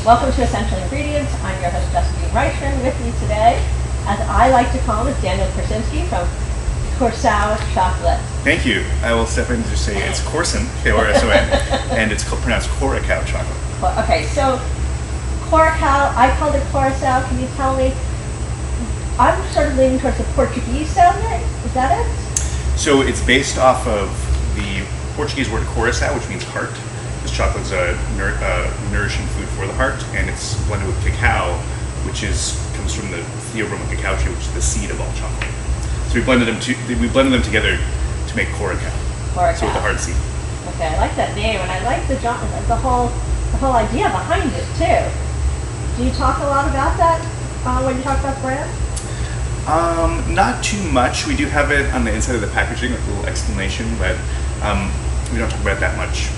Welcome to Essential Ingredients. I'm your host, Justine. With me today, as I like to call him, is Daniel Korson from Coracao chocolate. Thank you. I will step in to say it's Korson, K-O-R-S-O-N, and it's pronounced Coracao chocolate. Okay, so Coracao, I called it Coracao. Can you tell me? I'm sort of leaning towards the Portuguese sounding. Is that it? So it's based off of the Portuguese word Coracao, which means heart. This chocolate's a nourishing food for the heart, and it's blended with cacao, which comes from the Theobroma cacao tree, which is the seed of all chocolate. So we blended them together to make Coracao. Coracao. So with the hard seed. Okay, I like that name, and I like the whole idea behind it too. Do you talk a lot about that when you talk about the brand? Not too much. We do have it on the inside of the packaging, like a little exclamation, but we don't talk about it that much.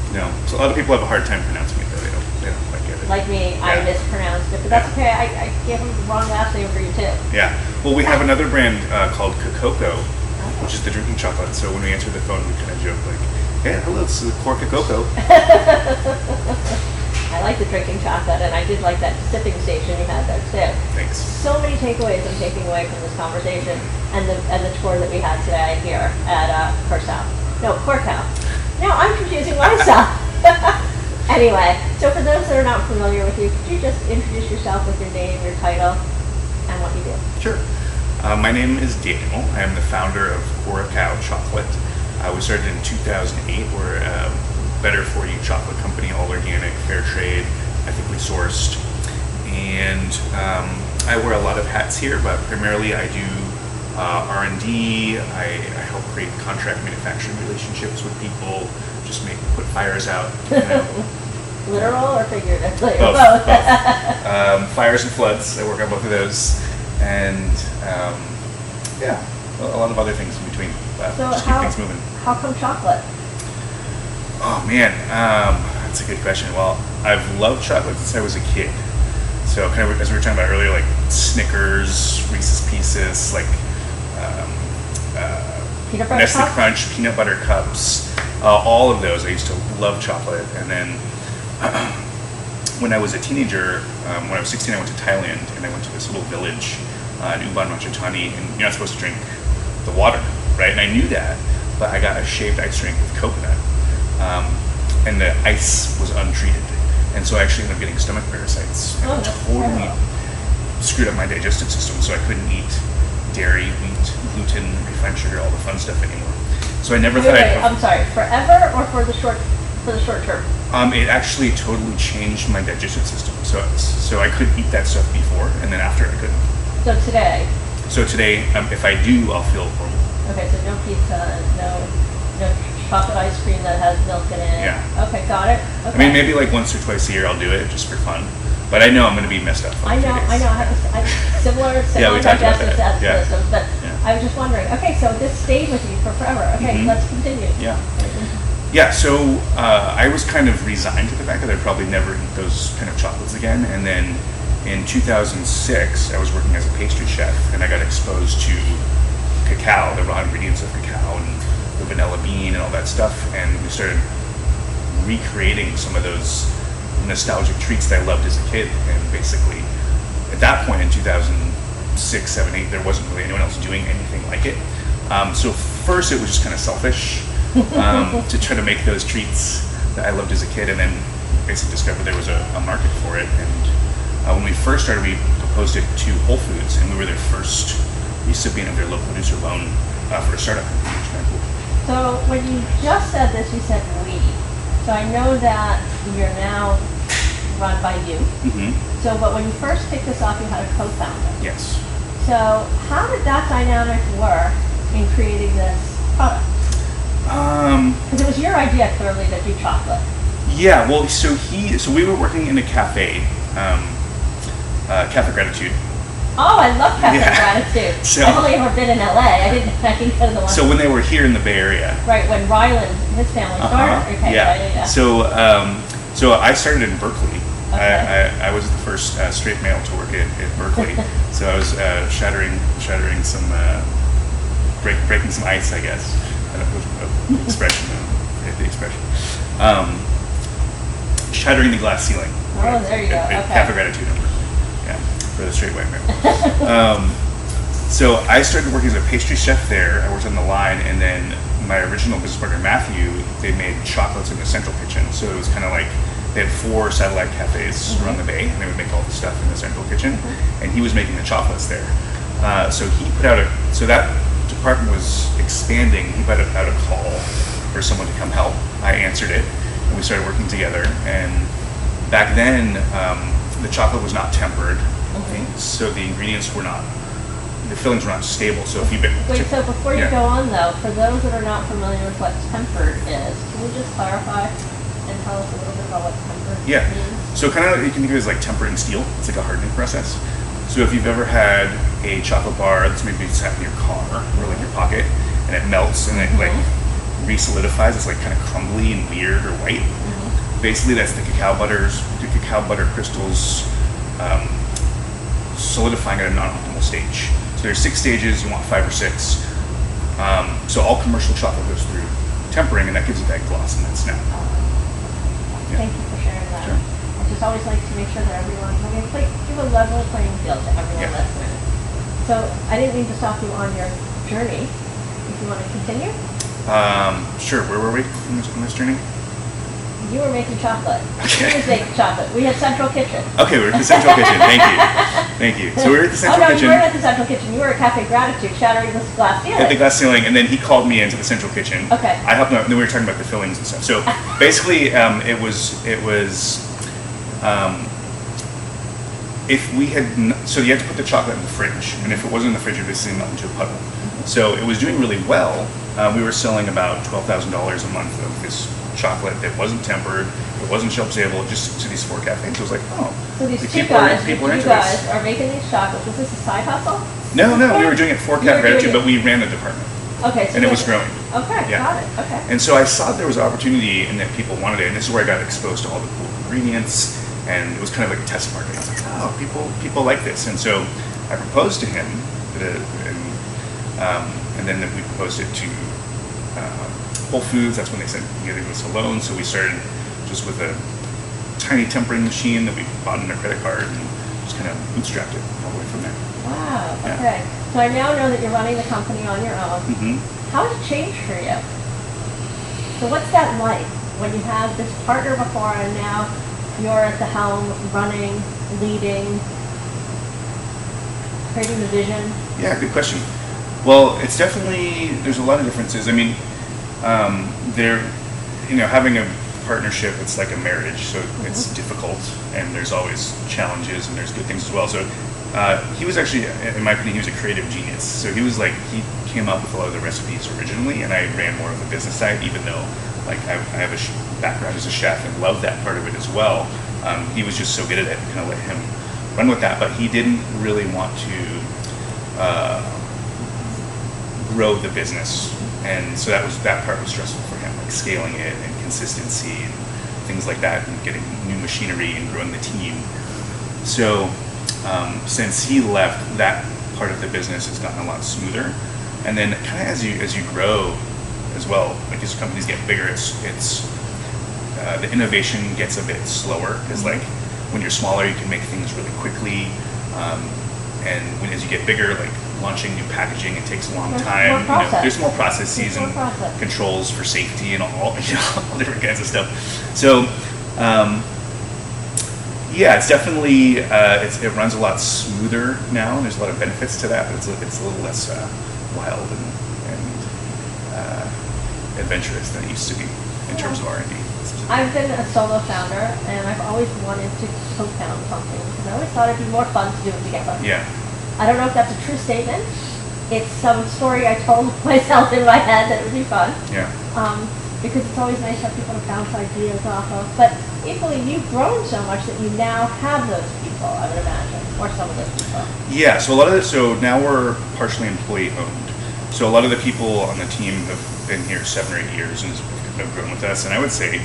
No. So a lot of people have a hard time pronouncing it, though. They don't quite get it. Like me, I mispronounced it, but that's okay. I gave them the wrong last name for you too. Yeah. Well, we have another brand called Cocoa, which is the drinking chocolate. So when we answer the phone, we kind of joke like, "Hey, hello, this is Cocoa." I like the drinking chocolate, and I did like that sipping station you had there too. Thanks. So many takeaways I'm taking away from this conversation and the tour that we had today here at Coracao. Now I'm confusing myself. Anyway, so for those that are not familiar with you, could you just introduce yourself with your name, your title, and what you do? Sure. My name is Daniel. I am the founder of Coracao Chocolate. We started in 2008. We're a better for you chocolate company, all organic, fair trade, ethically sourced. And I wear a lot of hats here, but primarily I do R&D. I help create contract manufacturing relationships with people, just put fires out. Literal or figuratively? Both. Fires and floods. I work on both of those, and a lot of other things in between. But so just keep things moving. How come chocolate? Oh man, that's a good question. Well, I've loved chocolate since I was a kid. So kind of as we were talking about earlier, like Snickers, Reese's Pieces, like Peanut butter Nestle cups? Crunch, peanut butter cups, all of those. I used to love chocolate. And then when I was a teenager, when I was 16, I went to Thailand, and I went to this little village in Ubon Ratchathani, and you're not supposed to drink the water, right? And I knew that, but I got a shaved ice drink with coconut, and the ice was untreated. And so I actually ended up getting stomach parasites, and totally screwed up my digestive system, so I couldn't eat dairy, wheat, gluten, refined sugar, all the fun stuff anymore. So I never thought I'm sorry, forever or for the short term? It actually totally changed my digestive system. So I could eat that stuff before, and then after I couldn't. So today, if I do, I'll feel horrible. Okay, so no pizza, no chocolate ice cream that has milk in it. Yeah. Okay, got it. Okay. I mean, maybe like once or twice a year I'll do it just for fun. But I know I'm going to be messed up. I know. I have similar digestive systems, but I was just wondering. Okay, so this stayed with you for forever. Okay, let's continue. Yeah. So I was kind of resigned to the fact that I'd probably never eat those kind of chocolates again. And then in 2006, I was working as a pastry chef, and I got exposed to cacao, the raw ingredients of cacao, and the vanilla bean and all that stuff. And we started recreating some of those nostalgic treats that I loved as a kid. And basically, at that point in 2006, 7, 8, there wasn't really anyone else doing anything like it. So first it was just kind of selfish to try to make those treats that I loved as a kid, and then basically discovered there was a market for it. And when we first started, we proposed it to Whole Foods, and we were their first recipient of their low producer loan for a startup. Which is kind of cool. So when you just said this, you said we. So I know that you're now run by you. Mm-hmm. So, but when you first kicked this off, you had a co-founder. Yes. So how did that dynamic work in creating this product? Because it was your idea, clearly, to do chocolate. Yeah. Well, so we were working in a cafe, Cafe Gratitude. Oh, I love Cafe Gratitude. So, I've only ever been in LA. I didn't go to the one. So when they were here in the Bay Area. Right, when Ryland, his family started. Okay, yeah. So I started in Berkeley. Okay. I was the first straight male to work at Berkeley. So I was shattering some, breaking some ice, I guess. I don't know the expression. Shattering the Glass Ceiling. Oh, there you go. Okay. Cafe Gratitude. Yeah, for the straight white man. So I started working as a pastry chef there. I worked on the line, and then my original business partner Matthew, they made chocolates in the central kitchen. So it was kind of like they had 4 satellite cafes around the bay, and they would make all the stuff in the central kitchen, and he was making the chocolates there. So he put out so that department was expanding. He put out a call for someone to come help. I answered it, and we started working together. And back then, the chocolate was not tempered, so the ingredients were not. The fillings were not stable, so if you wait, so before you go on though, for those that are not familiar with what tempered is, can you just clarify and tell us a little bit about what tempered means? So kind of you can think of it as like tempering steel. It's like a hardening process. So if you've ever had a chocolate bar that's maybe sat in your car or like your pocket, and it melts and it like re-solidifies, it's like kind of crumbly and weird or white. Basically, that's the cacao butter crystals solidifying at a non-optimal stage. So there's 6 stages, you want 5 or 6. So all commercial chocolate goes through tempering, and that gives it that gloss and that snap. Thank you for sharing that. Sure. I just always like to make sure that everyone, give a level playing field to everyone listening. So I didn't mean to stop you on your journey. If you want to continue? Sure. Where were we on this journey? You were making chocolate. Okay. He was making chocolate. We had central kitchen. Okay, we're at the central kitchen. Thank you. So we were at the central kitchen. You weren't at the central kitchen. You were at Cafe Gratitude, shattering this glass ceiling. At the glass ceiling, and then he called me into the central kitchen. Okay. I helped him out, and then we were talking about the fillings and stuff. So basically, it was if we had so you had to put the chocolate in the fridge, and if it wasn't in the fridge, it would basically melt into a puddle. So it was doing really well. We were selling about $12,000 a month of this chocolate that wasn't tempered, it wasn't shelf stable, just to these 4 cafes. So it was like, so these people are making these chocolates. Was this a side hustle? No, we were doing it for Cafe Gratitude, but we ran the department. Okay, so and it was growing. Okay, got it. Okay. And so I saw there was opportunity and that people wanted it, and this is where I got exposed to all the cool ingredients, and it was kind of like a test market. I was like, oh, people like this, and so I proposed to him, and then we proposed it to Whole Foods. That's when they said you gotta leave us alone. So we started just with a tiny tempering machine that we bought on a credit card and just kind of bootstrapped it all the way from there. Wow. Okay. So I now know that you're running the company on your own. How has it changed for you? So what's that like when you have this partner before and now you're at the helm, running, leading, creating the vision? Yeah, good question. Well, it's definitely, there's a lot of differences. I mean, having a partnership, it's like a marriage, so it's difficult, and there's always challenges, and there's good things as well. So he was actually, in my opinion, he was a creative genius. So he came up with a lot of the recipes originally, and I ran more of the business side, even though I have a background as a chef and love that part of it as well. He was just so good at it, kind of let him run with that, but he didn't really want to grow the business, and so that part was stressful for him, like scaling it and consistency and things like that, and getting new machinery and growing the team. So since he left, that part of the business has gotten a lot smoother. And then kind of as you grow as well, like as companies get bigger, it's the innovation gets a bit slower, because like when you're smaller, you can make things really quickly, and as you get bigger, like launching new packaging, it takes a long time. There's more processes and controls for safety and all different kinds of stuff. So it's definitely it runs a lot smoother now, and there's a lot of benefits to that, but it's a little less wild and adventurous than it used to be in terms of R&D. I've been a solo founder, and I've always wanted to co-found something, because I always thought it'd be more fun to do it together. Yeah. I don't know if that's a true statement. It's some story I told myself in my head that it would be fun. Yeah. Because it's always nice to have people to bounce ideas off of. But equally, you've grown so much that you now have those people, I would imagine, or some of those people. Yeah. So now we're partially employee owned. So a lot of the people on the team have been here 7 or 8 years and have grown with us. And I would say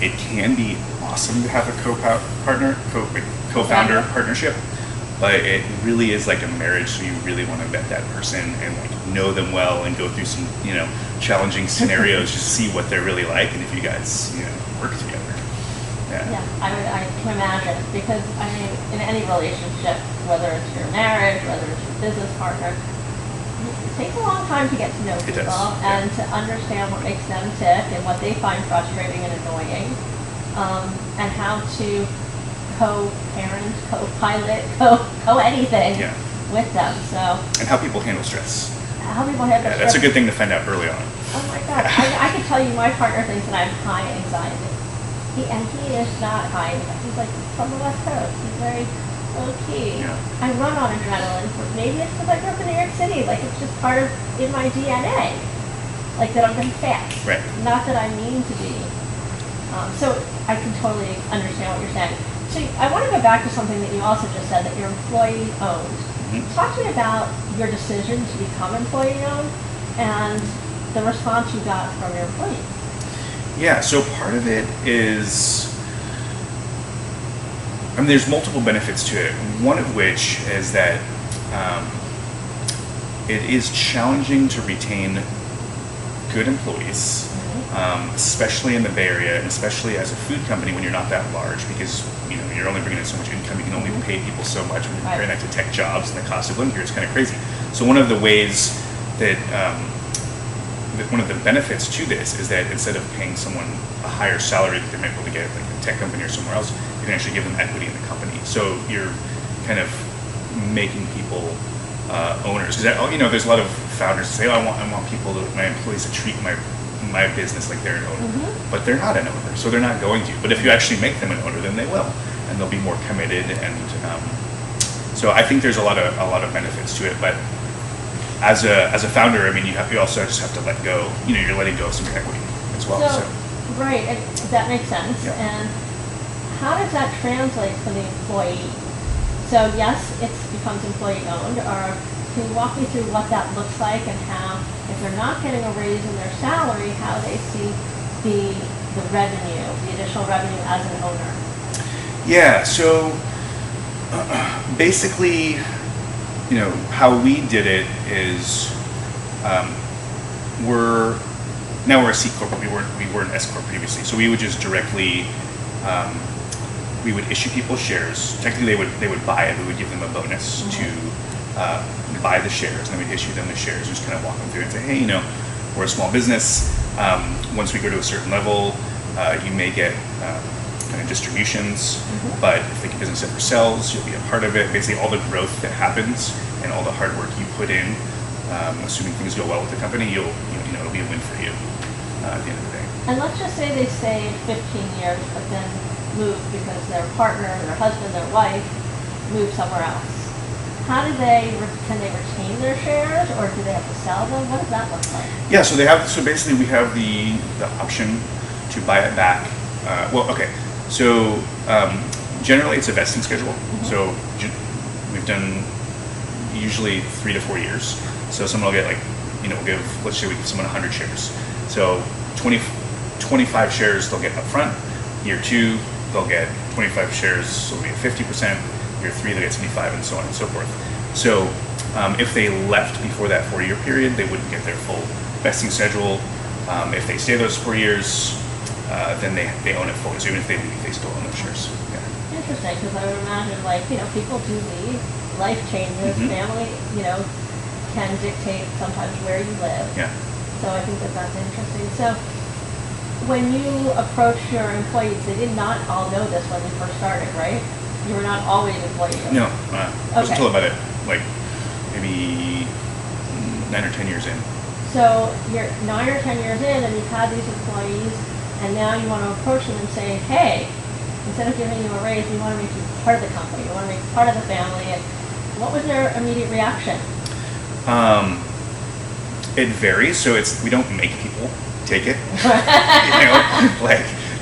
it can be awesome to have a co-founder partnership. But it really is like a marriage, so you really want to vet that person and like know them well and go through some challenging scenarios just to see what they're really like, and if you guys work together. Yeah. I can imagine, because I mean, in any relationship, whether it's your marriage, whether it's your business partner, it takes a long time to get to know It people does, and to understand what makes them tick and what they find frustrating and annoying, and how to co-parent, co-pilot, co-anything Yeah. with them. So And how people handle stress. how people have Yeah, that's a good thing to find out early on. Oh my God, I can tell you my partner thinks that I have high anxiety. He is not high anxiety. He's like from the West Coast. He's very low key. Yeah. I run on adrenaline. Maybe it's because I grew up in New York City. Like it's just part of in my DNA. Like that I'm going to be fast. Right. Not that I mean to be. So I can totally understand what you're saying. So I want to go back to something that you also just said, that you're employee owned. Mhm. Talk to me about your decision to become employee owned and the response you got from your employees. Yeah, so part of it is, I mean, there's multiple benefits to it. One of which is that it is challenging to retain good employees, especially in the Bay Area, and especially as a food company when you're not that large, because you're only bringing in so much income. You can only pay people so much when you're comparing that to tech jobs, and the cost of living here is kind of crazy. So one of the ways that one of the benefits to this is that instead of paying someone a higher salary that they might be able to get at like a tech company or somewhere else, you can actually give them equity in the company. So you're kind of making people owners. Because there's a lot of founders who say, "Oh, I want my employees to treat my business like they're an owner," but they're not an owner, so they're not going to. But if you actually make them an owner, then they will, and they'll be more committed. And so I think there's a lot of benefits to it, but. As a founder, I mean, you also just have to let go. You're letting go of some equity as well. So. Right, that makes sense. Yeah. And how does that translate for the employee? So yes, it becomes employee owned. Or can you walk me through what that looks like and how, if they're not getting a raise in their salary, how they see the revenue, the additional revenue as an owner? Yeah. So basically. How we did it is we're a C corp, but we were an S corp previously. So we would just directly we would issue people shares. Technically, they would buy it. We would give them a bonus to buy the shares, and then we'd issue them the shares. Just kind of walk them through and say, hey, we're a small business. Once we go to a certain level, you may get kind of distributions, but if the business ever sells, you'll be a part of it. Basically, all the growth that happens and all the hard work you put in, assuming things go well with the company, it'll be a win for you at the end of the day. And let's just say they stayed 15 years, but then moved because their partner, their husband, their wife moved somewhere else. How do can they retain their shares, or do they have to sell them? What does that look like? Yeah, so basically we have the option to buy it back. So generally it's a vesting schedule. So we've done usually 3 to 4 years. So someone will get let's say we give someone 100 shares. So 25 shares they'll get up front. Year 2, they'll get 25 shares, so it'll be at 50%. Year 3, they'll get 75, and so on and so forth. So if they left before that 4-year period, they wouldn't get their full vesting schedule. If they stay those 4 years, then they own it fully. So even if they leave, they still own those shares. Yeah. Interesting, because I would imagine, people do leave, life changes, family, can dictate sometimes where you live. Yeah. So I think that's interesting. So when you approach your employees, they did not all know this when you first started, right? You were not always employee. No, I wasn't until about it, maybe 9 or 10 years in. So you're 9 or 10 years in, and you've had these employees, and now you want to approach them and say, hey, instead of giving you a raise, we want to make you part of the company. We want to make you part of the family. And what was their immediate reaction? It varies. So we don't make people take it. It's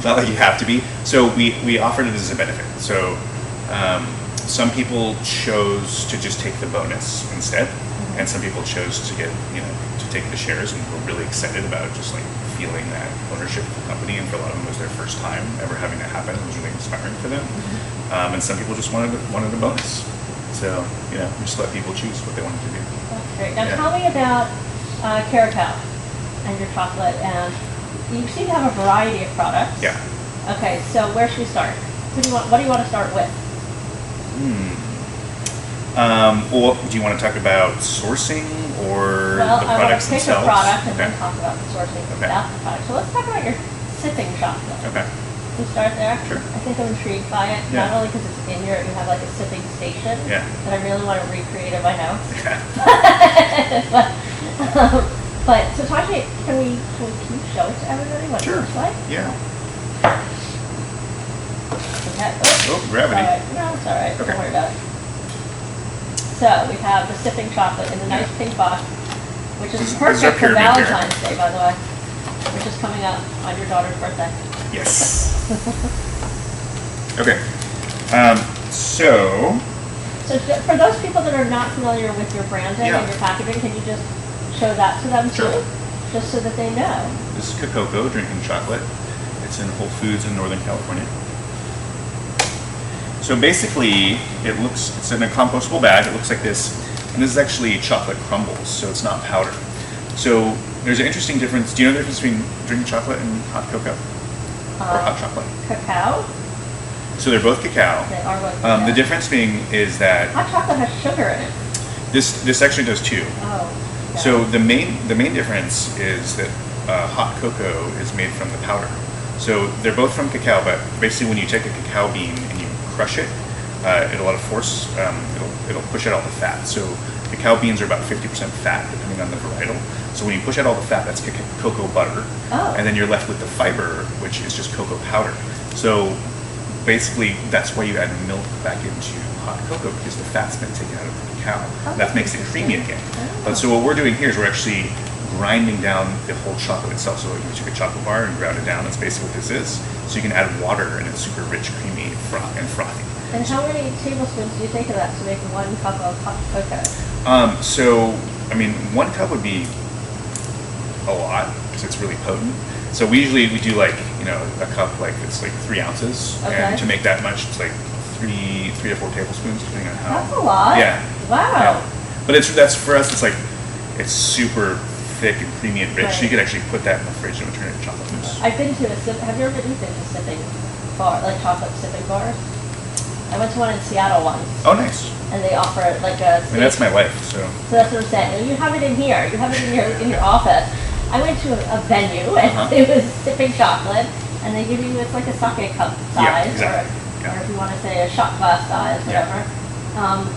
not like you have to be. So we offered it as a benefit. So some people chose to just take the bonus instead, and some people chose to get to take the shares, and were really excited about just feeling that ownership of the company. And for a lot of them, it was their first time ever having that happen. It was really inspiring for them. And some people just wanted a bonus. So we just let people choose what they wanted to do. That's great. Now tell me about Coracao and your chocolate. And you seem to have a variety of products. Yeah. Okay, so where should we start? What do you want to start with? Well, do you want to talk about sourcing or Well, the I want products to pick themselves? a product and Okay. then talk about the sourcing Okay. without the product. So let's talk about your sipping chocolate. Okay. Can we start there? Sure. I think I'm intrigued by it, Yeah. not only because it's in your, you have like a sipping station Yeah. that I really want to recreate at my house. Yeah. but so talk to me, can you show it to everybody what Sure. it looks like? Yeah. Okay. Oh, gravity. All right. No, it's all right. Okay. Don't worry about it. So we have the sipping chocolate in the nice pink box, which is This is our perfect for pyramid here. Valentine's Day, by the way, which is coming up on your daughter's birthday. Yes. Okay. So So for those people that are not familiar with your branding Yeah. and your packaging, can you just show that to them Sure. too? Just so that they know. this is Cocoa drinking chocolate. It's in Whole Foods in Northern California. So basically, it's in a compostable bag. It looks like this, and this is actually chocolate crumbles, so it's not powder. So there's an interesting difference. Do you know the difference between drinking chocolate and hot cocoa or hot chocolate? Cacao? So they're both cacao. They are both cacao. The difference being is that Hot chocolate has sugar in it. this actually does too. Oh. okay. So the main difference is that hot cocoa is made from the powder. So they're both from cacao, but basically when you take a cacao bean and you crush it, it'll push out all the fat. So cacao beans are about 50% fat, depending on the varietal. So when you push out all the fat, that's cocoa butter, Oh. and then you're left with the fiber, which is just cocoa powder. So basically, that's why you add milk back into hot cocoa, because the fat's been taken out of the cacao. Oh, That makes it creamy again. But so what we're doing here is we're actually grinding down the whole chocolate itself. So you took a chocolate bar and ground it down. That's basically what this is. So you can add water, and it's super rich, creamy, and frothy. And how many tablespoons do you take of that to make 1 cup of hot cocoa? So, I mean, 1 cup would be a lot because it's really potent. So we do like, a cup, like it's like 3 ounces. Okay. And to make that much, it's like 3 to 4 tablespoons, depending on how. That's a lot. Yeah. Wow. Yeah. But that's for us, it's super thick and creamy and rich. So you Right. could actually put that in the fridge and turn it into chocolate mousse. Have you ever been to sipping bar, like chocolate sipping bars? I went to one in Seattle once, Oh, nice. and they offer like a. I mean, that's my life, so. So that's what I'm saying. You have it in here. You have it in your office. I went to a venue and Uh-huh. it was sipping chocolate, and they give you it's like a sake cup size, Yeah, exactly. or if you want to say a shot glass size, Yeah. whatever.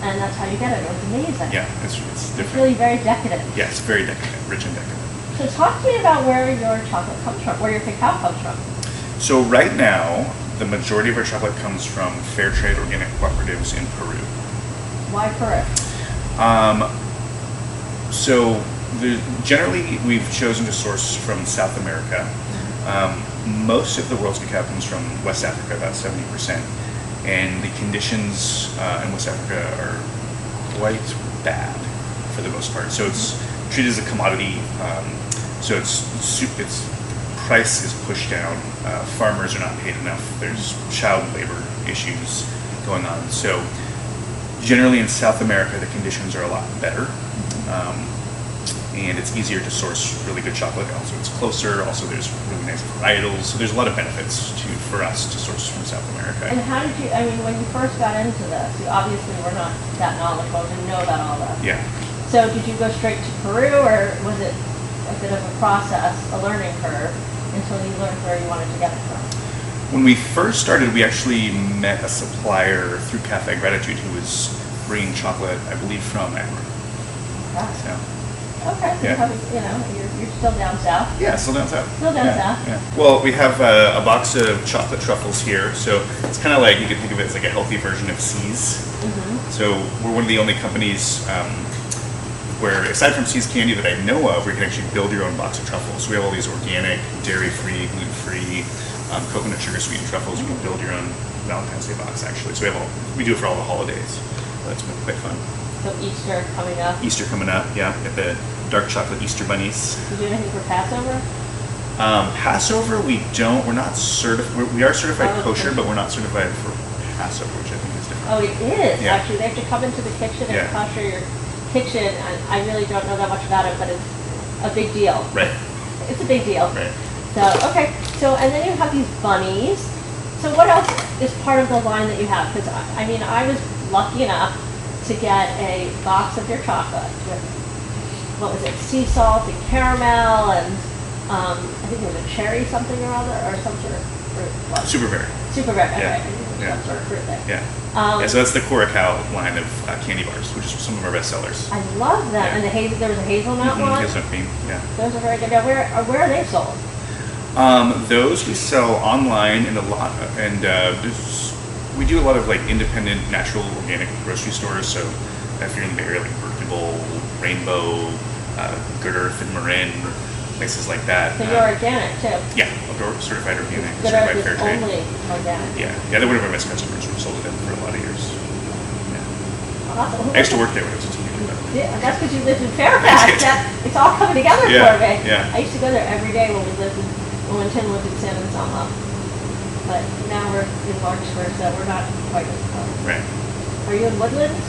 And that's how you get it. It was amazing. Yeah, it's It's different. really very decadent. Yeah, it's very decadent, rich and decadent. So talk to me about where your chocolate comes from, where your cacao comes from. So right now, the majority of our chocolate comes from fair trade organic cooperatives in Peru. Why Peru? So generally, we've chosen to source from South America. Most of the world's cacao comes from West Africa, about 70%. And the conditions in West Africa are quite bad for the most part. So it's treated as a commodity. So its price is pushed down. Farmers are not paid enough. There's child labor issues going on. So generally in South America, the conditions are a lot better. And it's easier to source really good chocolate. Also, it's closer. Also, there's really nice varietals. So there's a lot of benefits for us to source from South America. And how did you, when you first got into this, you obviously were not that knowledgeable, didn't know about all that. Yeah. So did you go straight to Peru, or was it a bit of a process, a learning curve, until you learned where you wanted to get it from? When we first started, we actually met a supplier through Cafe Gratitude who was bringing chocolate, I believe, from Ecuador. So, Okay, Yeah. you're still down south. yeah, still down south. Still down south. Yeah. Well, we have a box of chocolate truffles here, so it's kind of like, you can think of it as like a healthy version of C's. So we're one of the only companies where, aside from C's Candy that I know of, where you can actually build your own box of truffles. We have all these organic, dairy-free, gluten-free, coconut sugar sweetened truffles. You can build your own Valentine's Day box, actually. So we do it for all the holidays. That's been quite fun. So Easter coming up. Easter coming up, yeah. Got the dark chocolate Easter bunnies. Did you do anything for Passover? Passover, we don't. We're not certified. We are certified Oh, kosher, kosher. but we're not certified for Passover, which I think is different. Oh, it is, Yeah. actually. They have to come into the kitchen and Yeah. kosher your kitchen, and I really don't know that much about it, but it's a big deal. Right. It's a big deal. Right. So, okay. So, and then you have these bunnies. So what else is part of the line that you have? Because I mean, I was lucky enough to get a box of your chocolate with, what was it, sea salt and caramel and I think it was a cherry something or other, or some sort of fruit. What? Super berry. Super berry. Yeah. Okay. Yeah. Some sort of fruit thing. Yeah. Yeah, so that's the Coracao line of candy bars, which is some of our best sellers. I love that. Yeah. And there was a hazelnut one. Hazelnut cream, yeah. Those are very good. Now, where are they sold? Those we sell online in a lot, and we do a lot of like independent, natural, organic grocery stores. So if you're in the Bay Area, like Berkeley, Rainbow, Good Earth, and Marin, places like that. So you're organic too. Yeah, certified organic, Good certified Earth fair is trade. only organic. Yeah, they're one of our best customers. We've sold to them for a lot of years. Yeah. Awesome. I used to work there when I was a teenager. Yeah, that's because you lived in Fairfax. It's all coming together Yeah, for me. yeah. I used to go there every day when Tim lived in San Anselmo. But now we're in Larkspur, so we're not quite as close. Right. Are you in Woodlands?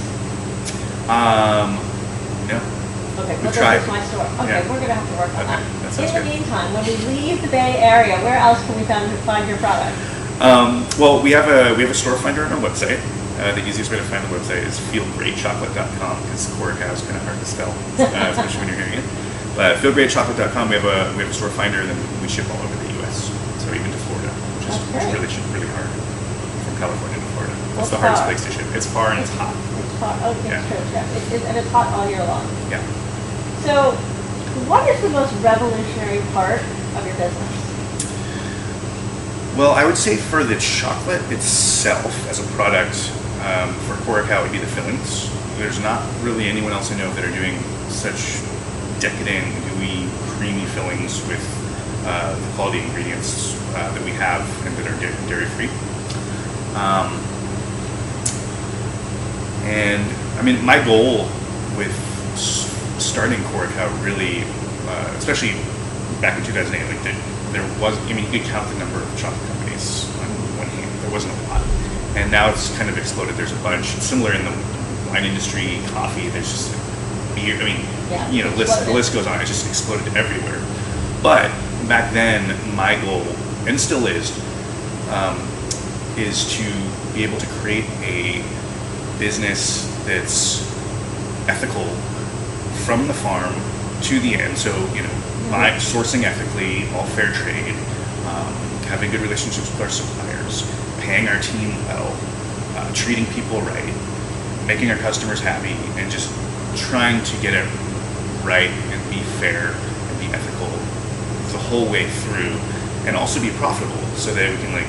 No. Okay, We've Woodlands tried. is my store. Okay, Yeah. we're gonna have to work on Okay, that. that sounds In the good. meantime, when we leave the Bay Area, where else can we find your product? Well, we have a store finder on our website. The easiest way to find the website is feelgreatchocolate.com because Coracao is kind of hard to spell, especially when you're hearing it. But feelgreatchocolate.com, we have a store finder, and then we ship all over the U.S. So even to Florida, which is That's great. really hard from California to Florida. What's It's the hardest far? place to ship. It's far and it's hot. It's hot. Oh, it's Yeah. true. Yeah. And it's hot all year long. Yeah. So, what is the most revolutionary part of your business? Well, I would say for the chocolate itself as a product, for Coracao it would be the fillings. There's not really anyone else I know that are doing such decadent, gooey, creamy fillings with the quality ingredients that we have and that are dairy-free. And I mean, my goal with starting Coracao really, especially back in 2008, like there was, I mean, you could count the number of chocolate companies on one hand. There wasn't a lot. And now it's kind of exploded. There's a bunch. Similar in the wine industry, coffee, there's just beer. I mean, Yeah, you know, the list goes on. It's just exploded everywhere. But back then, my goal, and still is to be able to create a business that's ethical from the farm to the end. So, you know, by sourcing ethically, all fair trade, having good relationships with our suppliers, paying our team well, treating people right, making our customers happy, and just trying to get it right and be fair and be ethical the whole way through, and also be profitable so that we can, like,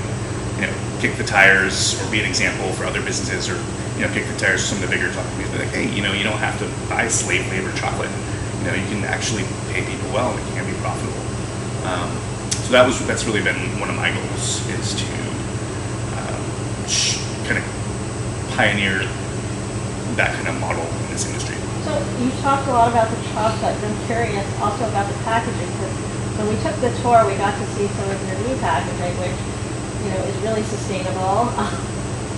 you know, kick the tires or be an example for other businesses, or, you know, kick the tires for some of the bigger chocolate companies. Be like, hey, you know, you don't have to buy slave labor chocolate. You know, you can actually pay people well and it can be profitable. So that's really been one of my goals, is to kind of pioneer that kind of model in this industry. So you talked a lot about the chocolate, and I'm curious also about the packaging, because when we took the tour, we got to see some of your new packaging, which, you know, is really sustainable,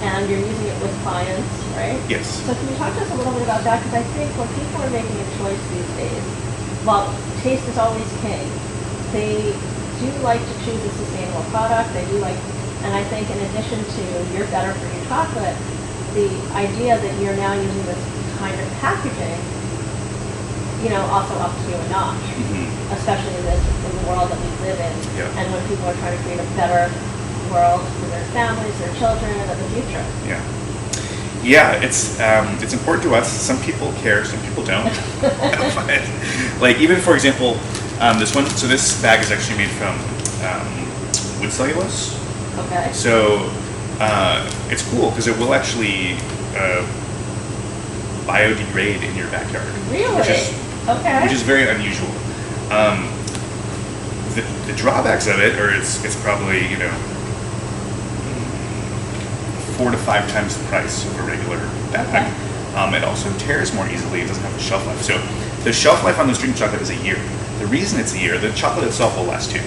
and you're using it with clients, right? Yes. So can you talk to us a little bit about that? Because I think when people are making a choice these days, while taste is always king, they do like to choose a sustainable product. They do like, and I think in addition to your better for you chocolate, the idea that you're now using this kind of packaging, you know, also ups you a notch, especially in the world that we live in, and when people are trying to create a better world for their families, their children, and the future. Yeah, it's important to us. Some people care, some people don't. Like, even for example, this one. So this bag is actually made from wood cellulose. Okay. So it's cool because it will actually biodegrade in your backyard. Really? Which is very unusual. The drawbacks of it are it's probably, you know, 4 to 5 times the price of a regular bag. It also tears more easily. It doesn't have a shelf life. So the shelf life on this drink chocolate is a year. The reason it's a year, the chocolate itself will last 2.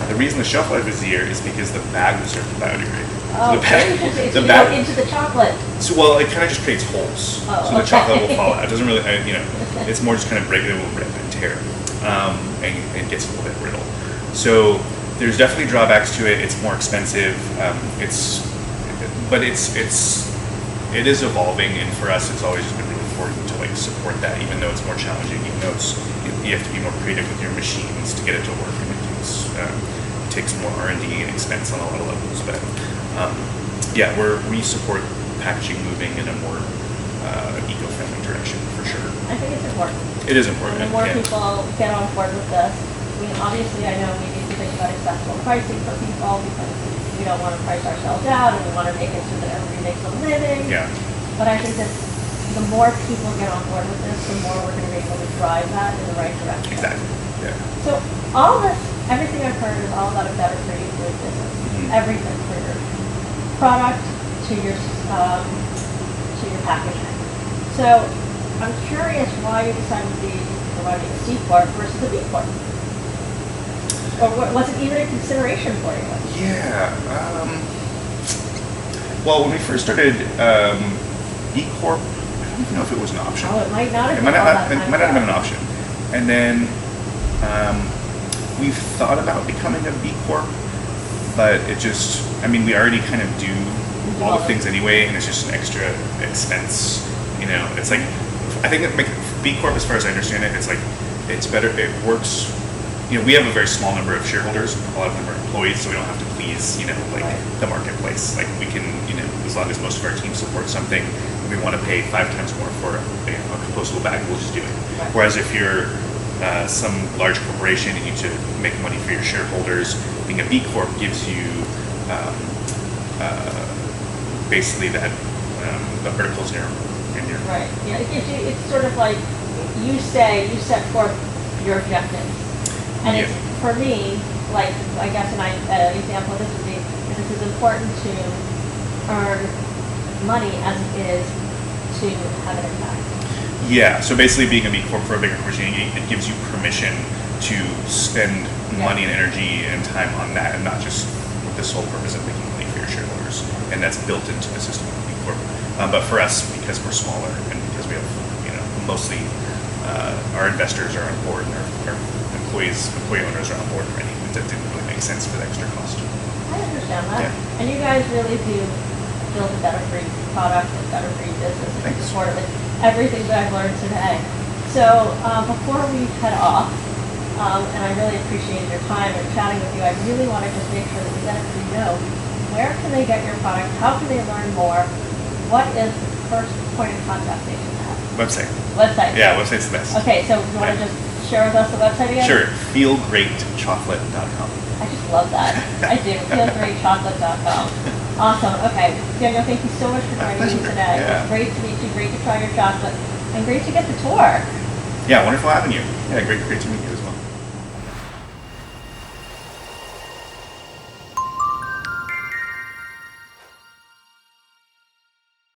The reason the shelf life is a year is because the bag will start to biodegrade. Oh, so the bag into the chocolate. So, well, it kind of just creates holes. So the chocolate will fall out. It doesn't really, you know, it's more just kind of break, it will rip and tear, and gets a little bit brittle. So there's definitely drawbacks to it. It's more expensive. But it is evolving, and for us, it's always been really important to like support that, even though it's more challenging. Even though you have to be more creative with your machines to get it to work, and it takes more R&D and expense on a lot of levels. But yeah, we support packaging moving in a more eco-friendly direction for sure. I think it's important. It is important. And the more people get on board with this, I mean, obviously, I know we need to think about accessible pricing for people because we don't want to price ourselves out and we want to make it so that everybody makes a living. Yeah. But I think that the more people get on board with this, the more we're going to be able to drive that in the right direction. Exactly. Yeah. So all this, everything I've heard is all about a better for you food business. Mm-hmm. Everything from your product to your packaging. So I'm curious why you decided to be running a C Corp versus a B Corp. Or was it even a consideration for you? Yeah. Well, when we first started B Corp, I don't even know if it was an option. Oh, it might not have It been. might not have been an option. And then we've thought about becoming a B Corp, but it just, I mean, we already kind of do all the things anyway, and it's just an extra expense. You know, it's like, I think that B Corp, as far as I understand it, it's like, it's better, it works. You know, we have a very small number of shareholders. A lot of them are employees, so we don't have to please, you know, like the marketplace. Like we can, you know, as long as most of our team supports something, we want to pay 5 times more for a compostable bag, we'll just do it. Right. Whereas if you're some large corporation and you need to make money for your shareholders, being a B Corp gives you basically that the articles in your Right. Yeah. It gives you. It's sort of like you set forth your objectives. And it's, for me, like, I guess an example of this would be, this is important to earn money as it is to have an impact. Yeah, so basically being a B Corp for a bigger corporation, it gives you permission to spend money and energy and time on that, and not just with the sole purpose of making money for your shareholders. And that's built into the system of B Corp. But for us, because we're smaller and because we have, you know, mostly our investors are on board and our employee owners are on board already, that didn't really make sense for the extra cost. I understand that. Yeah. And you guys really do build a better free product, a better free business, and Thanks. support of it. Everything that I've learned today. So before we head off, and I really appreciated your time and chatting with you, I really want to just make sure that we let everybody know, where can they get your product? How can they learn more? What is the first point of contact they should have? Website. Website. Yeah, website's the best. Okay, so you want to just share with us the website again? Sure. Feelgreatchocolate.com. I just love that. I do. Feelgreatchocolate.com. Awesome. Okay. Daniel, thank you so much for joining me today. Yeah. It was great to meet you. Great to try your chocolate. And great to get the tour. Yeah, wonderful having you. Yeah, great to meet you as well.